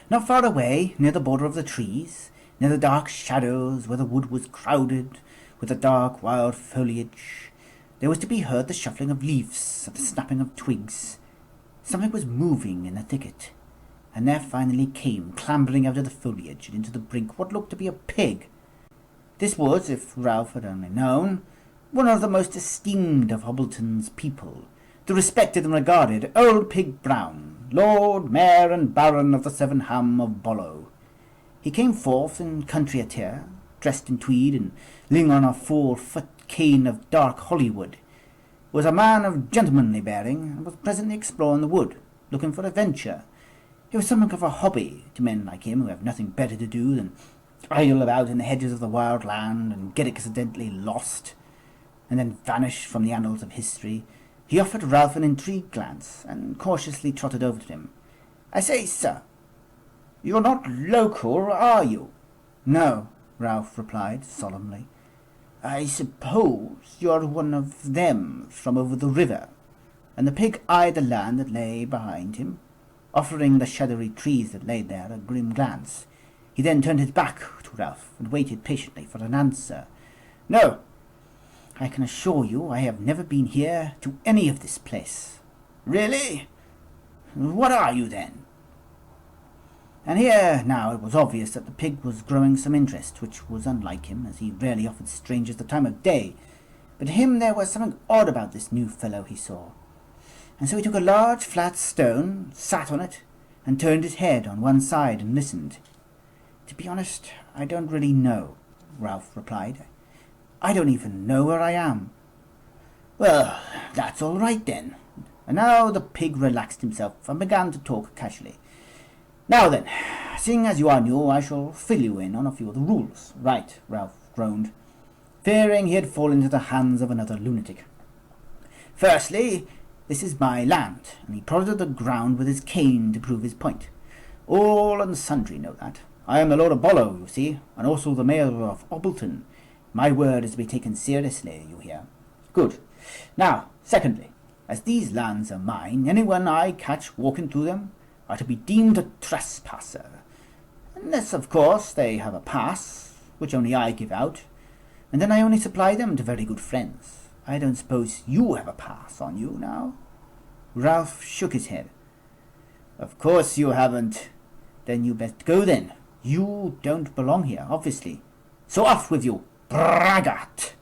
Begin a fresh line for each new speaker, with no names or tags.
Not far away, near the border of the trees, near the dark shadows where the wood was crowded with the dark wild foliage, there was to be heard the shuffling of leaves and the snapping of twigs. Something was moving in the thicket, and there finally came, clambering out of the foliage and into the brink, what looked to be a pig. This was, if Ralph had only known, one of the most esteemed of Hobbleton's people, the respected and regarded Old Pig Brown, Lord Mayor and Baron of the Seven Ham of Bollow. He came forth in country attire, dressed in tweed, and leaning on a 4-foot cane of dark hollywood. Was a man of gentlemanly bearing, and was presently exploring the wood, looking for adventure. It was something of a hobby to men like him who have nothing better to do than idle about in the hedges of the wild land and get accidentally lost, and then vanish from the annals of history. He offered Ralph an intrigued glance, and cautiously trotted over to him. "I say, sir, you're not local, are you?" "No," Ralph replied solemnly. "I suppose you're one of them from over the river." And the pig eyed the land that lay behind him, offering the shadowy trees that lay there a grim glance. He then turned his back to Ralph and waited patiently for an answer. "No, I can assure you I have never been here to any of this place." "Really? What are you, then?" And here now it was obvious that the pig was growing some interest, which was unlike him, as he rarely offered strangers the time of day. But to him there was something odd about this new fellow he saw. And so he took a large flat stone, sat on it, and turned his head on one side and listened. "To be honest, I don't really know," Ralph replied. "I don't even know where I am." "Well, that's all right then." And now the pig relaxed himself and began to talk casually. "Now then, seeing as you are new, I shall fill you in on a few of the rules." "Right," Ralph groaned, fearing he had fallen into the hands of another lunatic. "Firstly, this is my land," and he prodded the ground with his cane to prove his point. "All and sundry know that. I am the Lord of Bollow, you see, and also the Mayor of Hobbleton. My word is to be taken seriously, you hear. Good. Now, secondly, as these lands are mine, anyone I catch walking through them are to be deemed a trespasser, unless, of course, they have a pass, which only I give out, and then I only supply them to very good friends. I don't suppose you have a pass on you now?" Ralph shook his head. "Of course you haven't. Then you best go then. You don't belong here, obviously. So off with you, braggart!"